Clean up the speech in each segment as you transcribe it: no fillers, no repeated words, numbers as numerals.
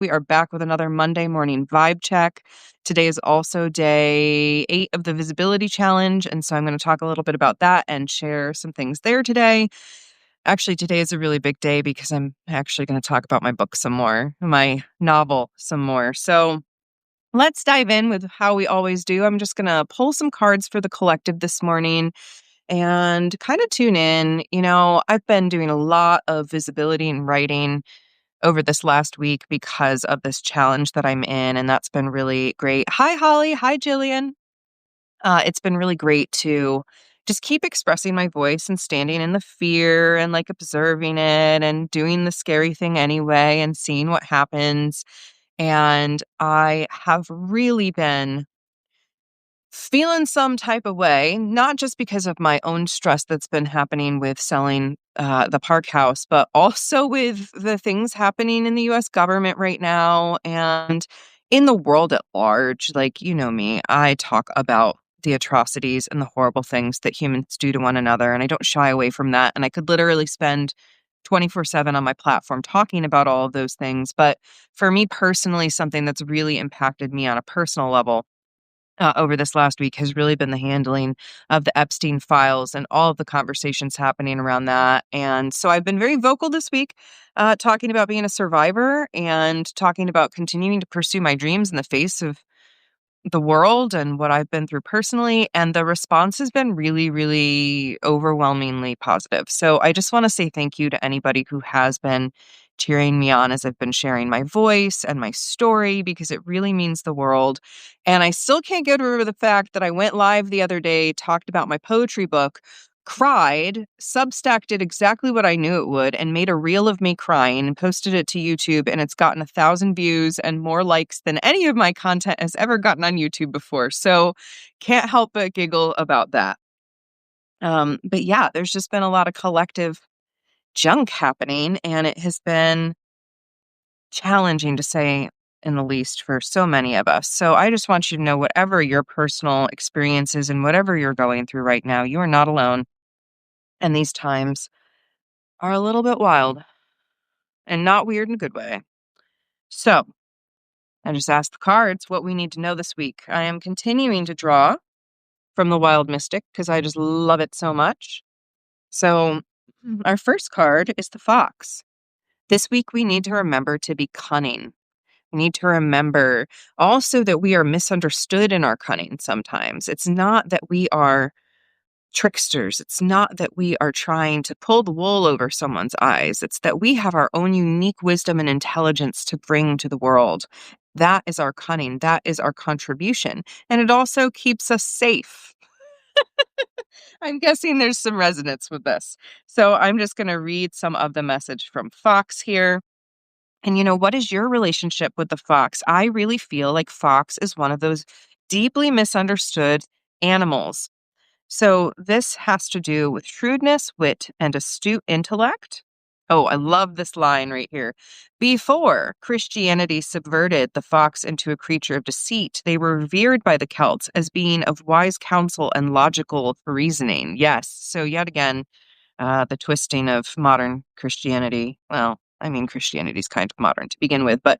We are back with another Monday morning vibe check. Today is also day 8 of the visibility challenge. And so I'm going to talk a little bit about that and share some things there today. Actually, today is a really big day because I'm actually going to talk about my book some more, my novel some more. So let's dive in with how we always do. I'm just going to pull some cards for the collective this morning and kind of tune in. I've been doing a lot of visibility and writing over this last week because of this challenge that I'm in, and that's been really great. Hi, Holly. Hi, Jillian. It's been really great to just keep expressing my voice and standing in the fear and observing it and doing the scary thing anyway and seeing what happens. And I have really been feeling some type of way, not just because of my own stress that's been happening with selling the park house, but also with the things happening in the US government right now and in the world at large. You know me, I talk about the atrocities and the horrible things that humans do to one another, and I don't shy away from that. And I could literally spend 24/7 on my platform talking about all of those things. But for me personally, something that's really impacted me on a personal level over this last week has really been the handling of the Epstein files and all of the conversations happening around that. And so I've been very vocal this week, talking about being a survivor and talking about continuing to pursue my dreams in the face of the world and what I've been through personally. And the response has been really, really overwhelmingly positive. So I just want to say thank you to anybody who has been cheering me on as I've been sharing my voice and my story, because it really means the world. And I still can't get over the fact that I went live the other day, talked about my poetry book, cried, Substack did exactly what I knew it would, and made a reel of me crying and posted it to YouTube, and it's gotten 1,000 views and more likes than any of my content has ever gotten on YouTube before. So can't help but giggle about that. But yeah, there's just been a lot of collective junk happening, and it has been challenging to say in the least for so many of us. So I just want you to know, whatever your personal experiences and whatever you're going through right now, you are not alone. And these times are a little bit wild and not weird in a good way. So I just asked the cards what we need to know this week. I am continuing to draw from the Wild Mystic because I just love it so much. So our first card is the Fox. This week we need to remember to be cunning. We need to remember also that we are misunderstood in our cunning sometimes. It's not that we are tricksters. It's not that we are trying to pull the wool over someone's eyes. It's that we have our own unique wisdom and intelligence to bring to the world. That is our cunning. That is our contribution. And it also keeps us safe. I'm guessing there's some resonance with this. So I'm just going to read some of the message from Fox here. And what is your relationship with the fox? I really feel like fox is one of those deeply misunderstood animals. So this has to do with shrewdness, wit, and astute intellect. Oh, I love this line right here. Before Christianity subverted the fox into a creature of deceit, they were revered by the Celts as being of wise counsel and logical reasoning. Yes. So yet again, the twisting of modern Christianity. Well, I mean, Christianity is kind of modern to begin with, but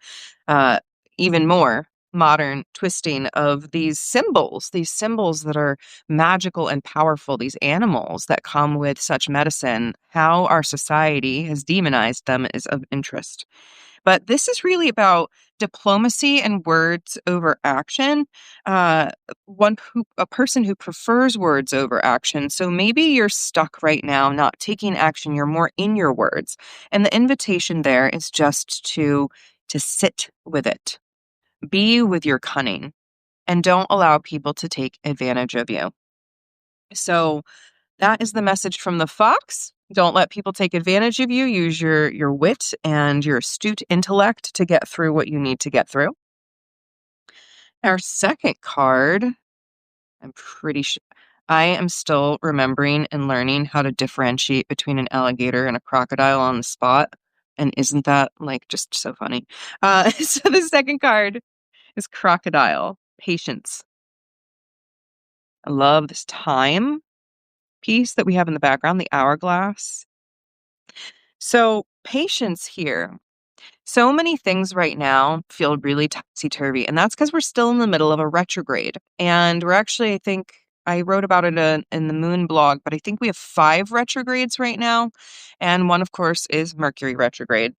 even more modern twisting of these symbols that are magical and powerful, these animals that come with such medicine. How our society has demonized them is of interest. But this is really about diplomacy and words over action. Uh, a person who prefers words over action. So maybe you're stuck right now, not taking action. You're more in your words, and the invitation there is just to sit with it, be with your cunning, and don't allow people to take advantage of you. So that is the message from the fox. Don't let people take advantage of you. Use your wit and your astute intellect to get through what you need to get through. Our second card, I'm pretty sure I am still remembering and learning how to differentiate between an alligator and a crocodile on the spot. And isn't that just so funny? So the second card is crocodile, patience. I love this time piece that we have in the background, the hourglass. So patience here. So many things right now feel really topsy-turvy, and that's because 'cause we're still in the middle of a retrograde. And we're actually, I think I wrote about it in the Moon blog, but I think we have 5 retrogrades right now, and one, of course, is Mercury retrograde.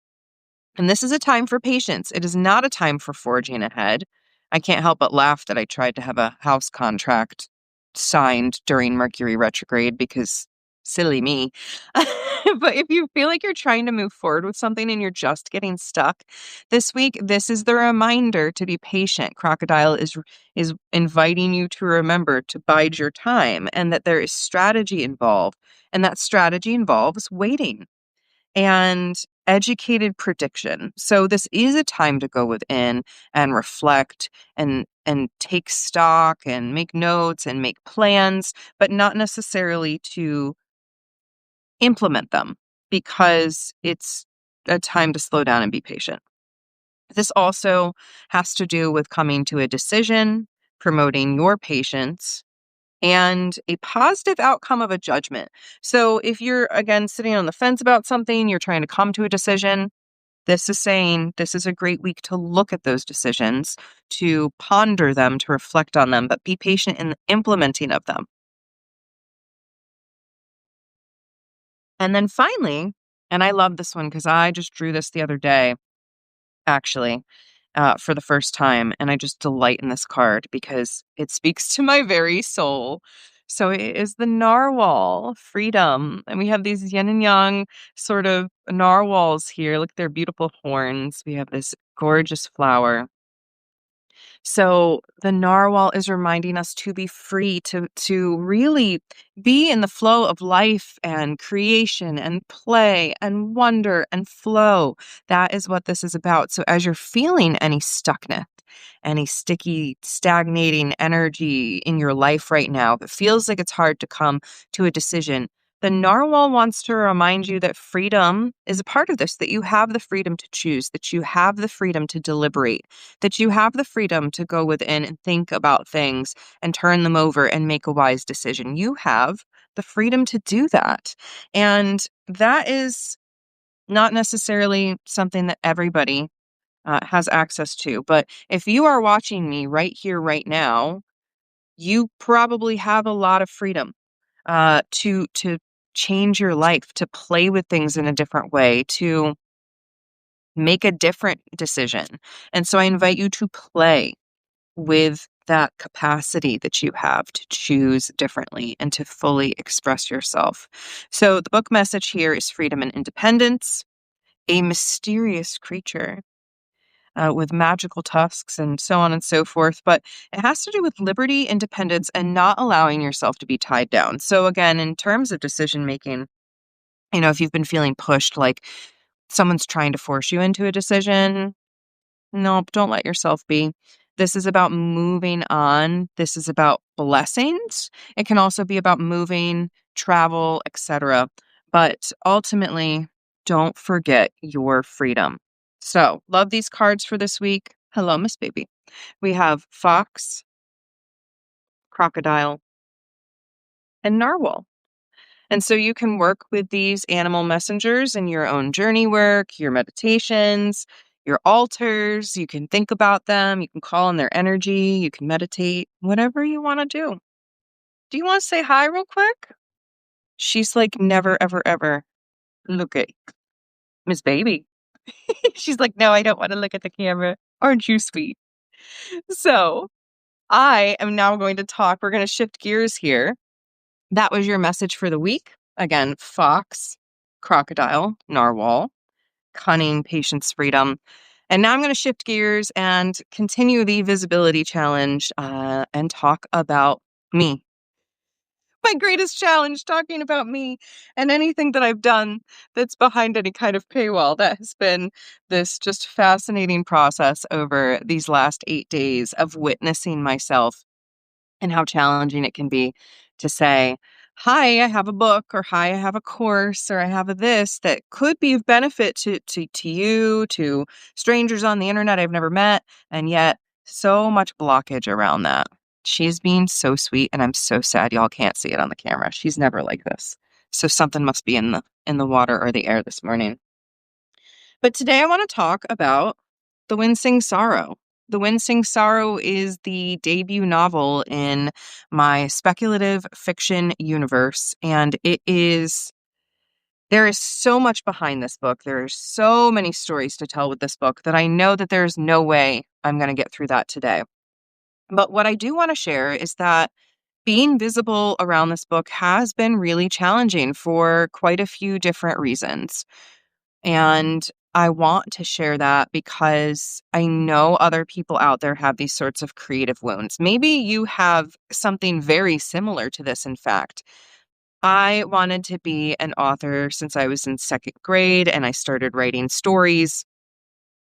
And this is a time for patience. It is not a time for forging ahead. I can't help but laugh that I tried to have a house contract signed during Mercury retrograde because silly me. But if you feel like you're trying to move forward with something and you're just getting stuck this week, this is the reminder to be patient. Crocodile is inviting you to remember to bide your time and that there is strategy involved, and that strategy involves waiting and educated prediction. So this is a time to go within and reflect and take stock and make notes and make plans, but not necessarily to implement them because it's a time to slow down and be patient. This also has to do with coming to a decision, promoting your patience, and a positive outcome of a judgment. So if you're, again, sitting on the fence about something, you're trying to come to a decision, this is saying this is a great week to look at those decisions, to ponder them, to reflect on them, but be patient in the implementing of them. And then finally, and I love this one because I just drew this the other day, actually, for the first time. And I just delight in this card because it speaks to my very soul. So it is the narwhal, freedom. And we have these yin and yang sort of narwhals here. Look at their beautiful horns. We have this gorgeous flower. So the narwhal is reminding us to be free, to really be in the flow of life and creation and play and wonder and flow. That is what this is about. So as you're feeling any stuckness, any sticky, stagnating energy in your life right now, if it feels like it's hard to come to a decision, the narwhal wants to remind you that freedom is a part of this, that you have the freedom to choose, that you have the freedom to deliberate, that you have the freedom to go within and think about things and turn them over and make a wise decision. You have the freedom to do that. And that is not necessarily something that everybody has access to. But if you are watching me right here, right now, you probably have a lot of freedom to change your life, to play with things in a different way, to make a different decision. And so I invite you to play with that capacity that you have to choose differently and to fully express yourself. So the book message here is freedom and independence, a mysterious creature with magical tusks and so on and so forth. But it has to do with liberty, independence, and not allowing yourself to be tied down. So again, in terms of decision making, if you've been feeling pushed, like someone's trying to force you into a decision, nope, don't let yourself be. This is about moving on. This is about blessings. It can also be about moving, travel, etc. But ultimately, don't forget your freedom. So, love these cards for this week. Hello, Miss Baby. We have fox, crocodile, and narwhal. And so you can work with these animal messengers in your own journey work, your meditations, your altars. You can think about them. You can call on their energy. You can meditate, whatever you want to do. Do you want to say hi real quick? She's like, never, ever, ever look at Miss Baby. She's like, no, I don't want to look at the camera. Aren't you sweet? So I am now going to talk. We're going to shift gears here. That was your message for the week. Again, fox, crocodile, narwhal, cunning, patience, freedom. And now I'm going to shift gears and continue the visibility challenge and talk about me. My greatest challenge, talking about me and anything that I've done that's behind any kind of paywall. That has been this just fascinating process over these last 8 days of witnessing myself and how challenging it can be to say, hi, I have a book, or hi, I have a course, or I have a this that could be of benefit to you, to strangers on the internet I've never met, and yet so much blockage around that. She's being so sweet, and I'm so sad y'all can't see it on the camera. She's never like this. So something must be in the water or the air this morning. But today I want to talk about The Wincing Sorrow. The Wincing Sorrow is the debut novel in my speculative fiction universe, and there is so much behind this book. There are so many stories to tell with this book that I know that there's no way I'm going to get through that today. But what I do want to share is that being visible around this book has been really challenging for quite a few different reasons. And I want to share that because I know other people out there have these sorts of creative wounds. Maybe you have something very similar to this, in fact. I wanted to be an author since I was in second grade, and I started writing stories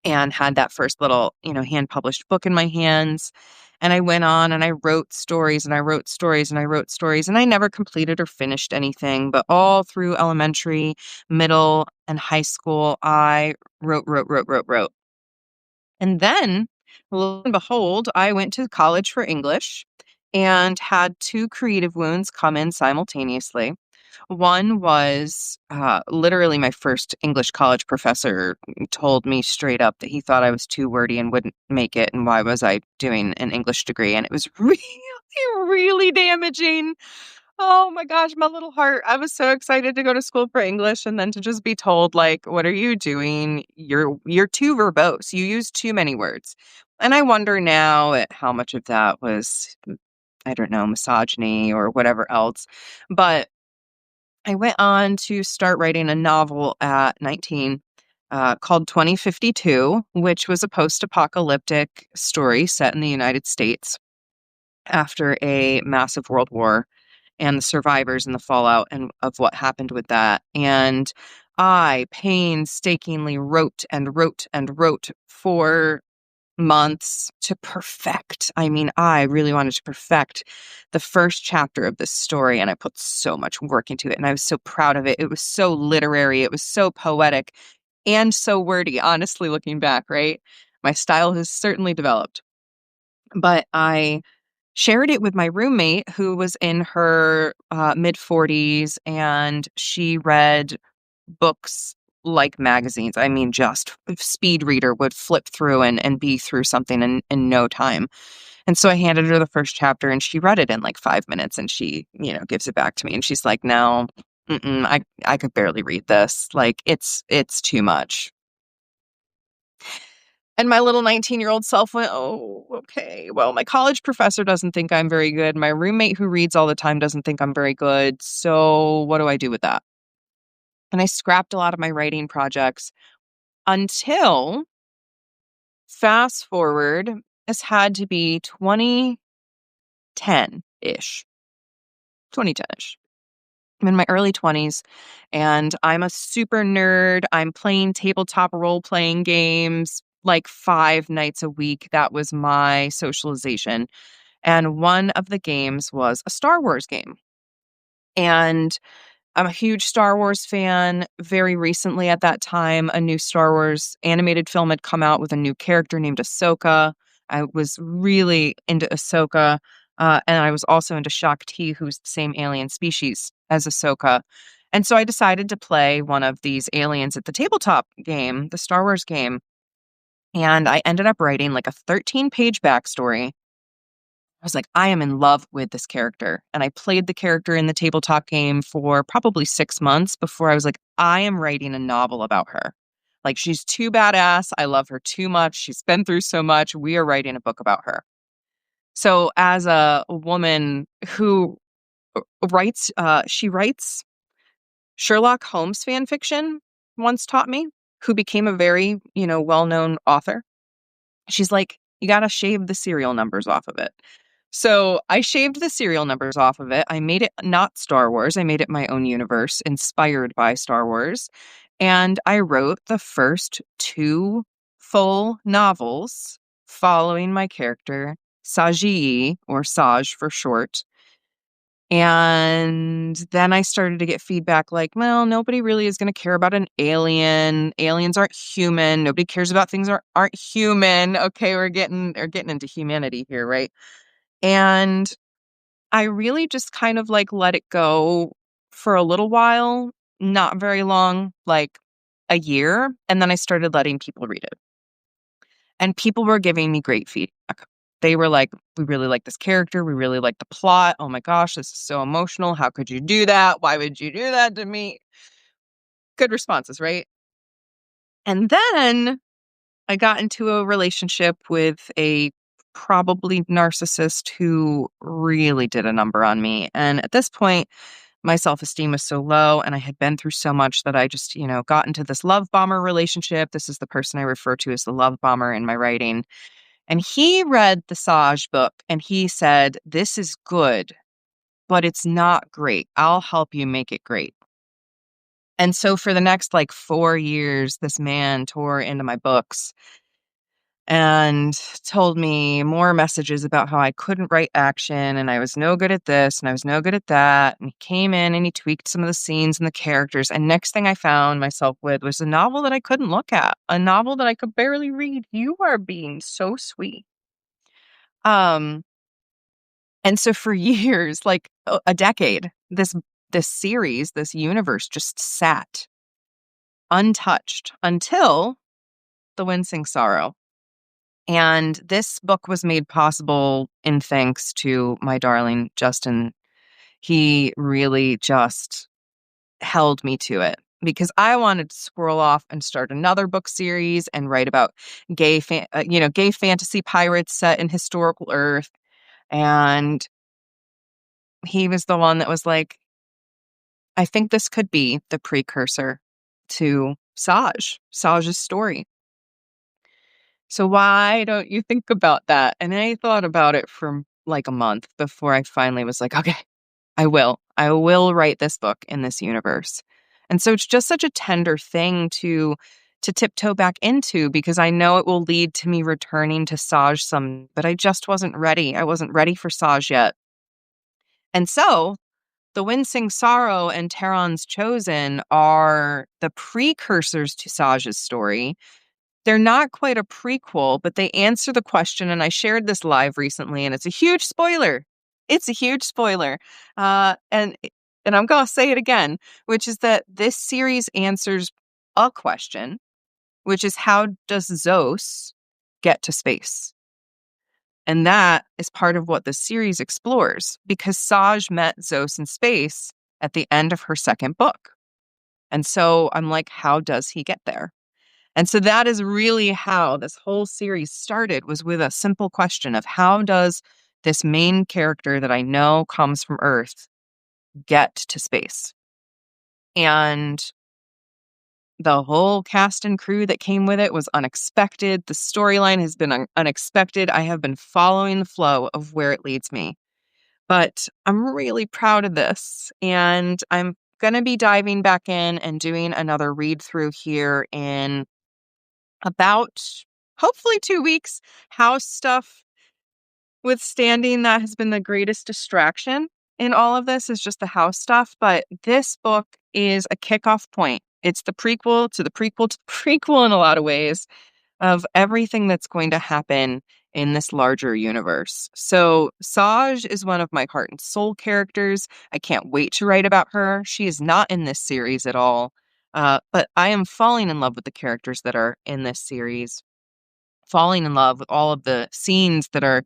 and had that first little, hand published book in my hands. And I went on and I wrote stories and I wrote stories and I wrote stories, and I never completed or finished anything. But all through elementary, middle, and high school, I wrote, wrote, wrote, wrote, wrote. And then, lo and behold, I went to college for English and had two creative wounds come in simultaneously. One was literally my first English college professor told me straight up that he thought I was too wordy and wouldn't make it. And why was I doing an English degree? And it was really, really damaging. Oh my gosh, my little heart. I was so excited to go to school for English and then to just be told, like, what are you doing? You're too verbose. You use too many words. And I wonder now at how much of that was, I don't know, misogyny or whatever else. But I went on to start writing a novel at 19 called 2052, which was a post apocalyptic story set in the United States after a massive world war and the survivors and the fallout and of what happened with that. And I painstakingly wrote and wrote and wrote for months to perfect. I mean, I really wanted to perfect the first chapter of this story, and I put so much work into it, and I was so proud of it. It was so literary, it was so poetic, and so wordy, honestly, looking back, right? My style has certainly developed. But I shared it with my roommate who was in her mid 40s, and she read books like magazines. I mean, just speed reader would flip through and be through something in no time. And so I handed her the first chapter and she read it in like 5 minutes, and she, gives it back to me and she's like, no, I could barely read this. Like it's too much. And my little 19-year-old self went, oh, okay. Well, my college professor doesn't think I'm very good. My roommate who reads all the time doesn't think I'm very good. So what do I do with that? And I scrapped a lot of my writing projects until fast forward, this had to be 2010-ish. 2010-ish. I'm in my early 20s and I'm a super nerd. I'm playing tabletop role-playing games like 5 nights a week. That was my socialization. And one of the games was a Star Wars game. And I'm a huge Star Wars fan. Very recently at that time, a new Star Wars animated film had come out with a new character named Ahsoka. I was really into Ahsoka. And I was also into Shakti, who's the same alien species as Ahsoka. And so I decided to play one of these aliens at the tabletop game, the Star Wars game. And I ended up writing like a 13-page backstory. I was like, I am in love with this character. And I played the character in the tabletop game for probably 6 months before I was like, I am writing a novel about her. Like, she's too badass. I love her too much. She's been through so much. We are writing a book about her. So, as a woman who she writes Sherlock Holmes fan fiction, once taught me, who became a very, well known author. She's like, you got to shave the serial numbers off of it. So I shaved the serial numbers off of it. I made it not Star Wars. I made it my own universe inspired by Star Wars. And I wrote the first 2 full novels following my character, Saji, or Saj for short. And then I started to get feedback like, well, nobody really is going to care about an alien. Aliens aren't human. Nobody cares about things that aren't human. Okay, we're getting into humanity here, right? And I really just kind of like let it go for a little while, not very long, like a year, and then I started letting people read it. And people were giving me great feedback. They were like, "We really like this character. We really like the plot. Oh my gosh, this is so emotional. How could you do that? Why would you do that to me?" Good responses, right? And then I got into a relationship with a probably narcissist who really did a number on me. And at this point, my self-esteem was so low and I had been through so much that I just, got into this love bomber relationship. This is the person I refer to as the love bomber in my writing. And he read the Saj book and he said, "This is good, but it's not great. I'll help you make it great." And so for the next like 4 years, this man tore into my books and told me more messages about how I couldn't write action and I was no good at this and I was no good at that. And he came in and he tweaked some of the scenes and the characters. And next thing I found myself with was a novel that I couldn't look at, a novel that I could barely read. You are being so sweet. Um, and so for years, like a decade, this series, this universe just sat untouched until The Wind Sings Sorrow. And this book was made possible in thanks to my darling Justin. He really just held me to it because I wanted to squirrel off and start another book series and write about gay fantasy pirates set in historical Earth. And he was the one that was like, "I think this could be the precursor to Saj's story. So why don't you think about that?" And I thought about it for like a month before I finally was like, "Okay, I will. I will write this book in this universe." And so it's just such a tender thing to tiptoe back into because I know it will lead to me returning to Saj but I just wasn't ready. I wasn't ready for Saj yet. And so The Wind Sings Sorrow and Tehran's Chosen are the precursors to Saj's story. They're not quite a prequel, but they answer the question, and I shared this live recently, and it's a huge spoiler. It's a huge spoiler. And I'm gonna say it again, which is that this series answers a question, which is how does Zos get to space? And that is part of what the series explores, because Saj met Zos in space at the end of her second book. And so I'm like, how does he get there? And so that is really how this whole series started, was with a simple question of how does this main character that I know comes from Earth get to space? And the whole cast and crew that came with it was unexpected. The storyline has been unexpected. I have been following the flow of where it leads me. But I'm really proud of this. And I'm going to be diving back in and doing another read through here in about hopefully 2 weeks. House stuff withstanding, that has been the greatest distraction in all of this, is just the house stuff. But this book is a kickoff point. It's the prequel to the prequel to the prequel in a lot of ways of everything that's going to happen in this larger universe. So Saj is one of my heart and soul characters. I can't wait to write about her. She is not in this series at all. But I am falling in love with the characters that are in this series, falling in love with all of the scenes that are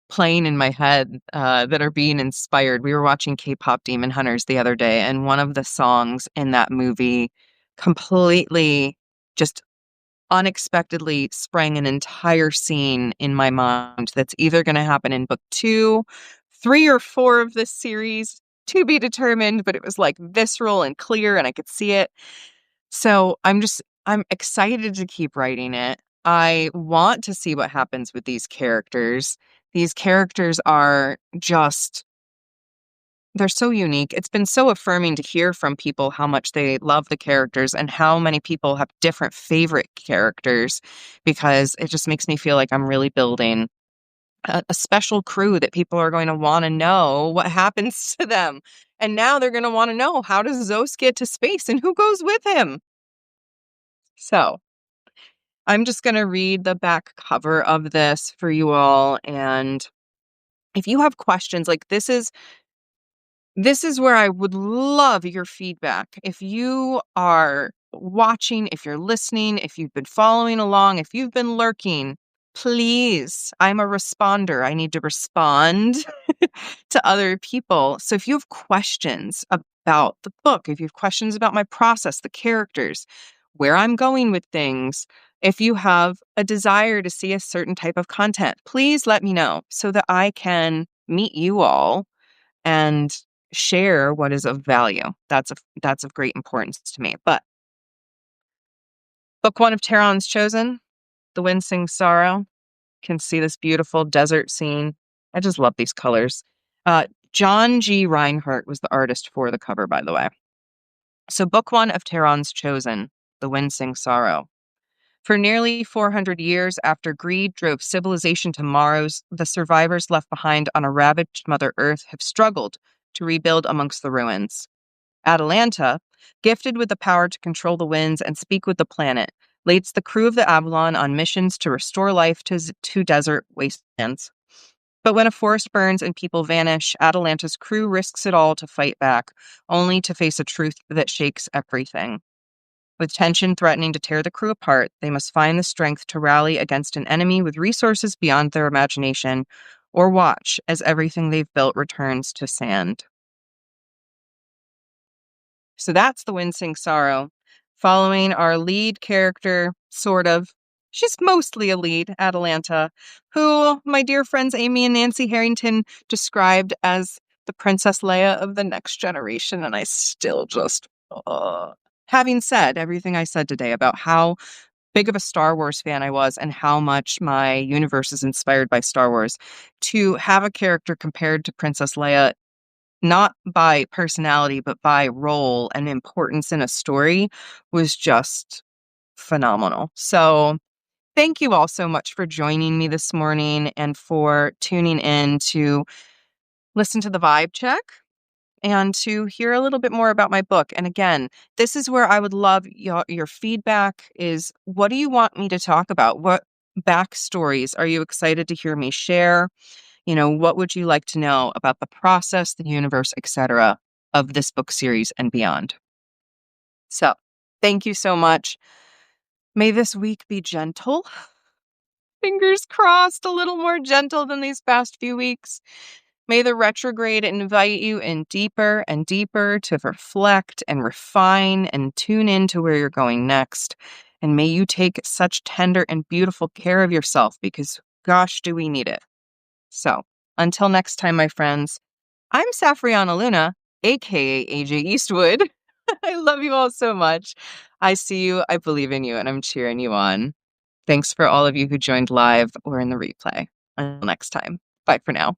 playing in my head that are being inspired. We were watching K-pop Demon Hunters the other day, and one of the songs in that movie completely just unexpectedly sprang an entire scene in my mind that's either going to happen in book 2, 3, or 4 of this series, to be determined, but it was like visceral and clear and I could see it. So I'm excited to keep writing it. I want to see what happens with these characters. These characters are just, they're so unique. It's been so affirming to hear from people how much they love the characters and how many people have different favorite characters, because it just makes me feel like I'm really building a special crew that people are going to want to know what happens to them. And now they're going to want to know, how does Zos get to space and who goes with him? So I'm just going to read the back cover of this for you all. And if you have questions, like this is where I would love your feedback. If you are watching, if you're listening, if you've been following along, if you've been lurking, please, I'm a responder. I need to respond to other people. So if you have questions about the book, if you have questions about my process, the characters, where I'm going with things, if you have a desire to see a certain type of content, please let me know so that I can meet you all and share what is of value. That's of great importance to me. But book one of Tehran's Chosen, The Wind Sings Sorrow. Can see this beautiful desert scene. I just love these colors. John G. Reinhardt was the artist for the cover, by the way. So, book one of Tehran's Chosen, The Wind Sings Sorrow. For nearly 400 years after greed drove civilization to Mars, the survivors left behind on a ravaged Mother Earth have struggled to rebuild amongst the ruins. Atalanta, gifted with the power to control the winds and speak with the planet, leads the crew of the Avalon on missions to restore life to desert wastelands. But when a forest burns and people vanish, Atalanta's crew risks it all to fight back, only to face a truth that shakes everything. With tension threatening to tear the crew apart, they must find the strength to rally against an enemy with resources beyond their imagination, or watch as everything they've built returns to sand. So that's The Wind Sings Sorrow, following our lead character, sort of. She's mostly a lead, Atalanta, who my dear friends Amy and Nancy Harrington described as the Princess Leia of the next generation, and I still just... Having said everything I said today about how big of a Star Wars fan I was and how much my universe is inspired by Star Wars, to have a character compared to Princess Leia not by personality, but by role and importance in a story was just phenomenal. So thank you all so much for joining me this morning and for tuning in to listen to the vibe check and to hear a little bit more about my book. And again, this is where I would love your feedback is, what do you want me to talk about? What backstories are you excited to hear me share? What would you like to know about the process, the universe, etc., of this book series and beyond? So, thank you so much. May this week be gentle. Fingers crossed, a little more gentle than these past few weeks. May the retrograde invite you in deeper and deeper to reflect and refine and tune in to where you're going next. And may you take such tender and beautiful care of yourself, because gosh, do we need it. So, until next time, my friends, I'm Safrianna Lughna, aka AJ Eastwood. I love you all so much. I see you, I believe in you, and I'm cheering you on. Thanks for all of you who joined live or in the replay. Until next time, bye for now.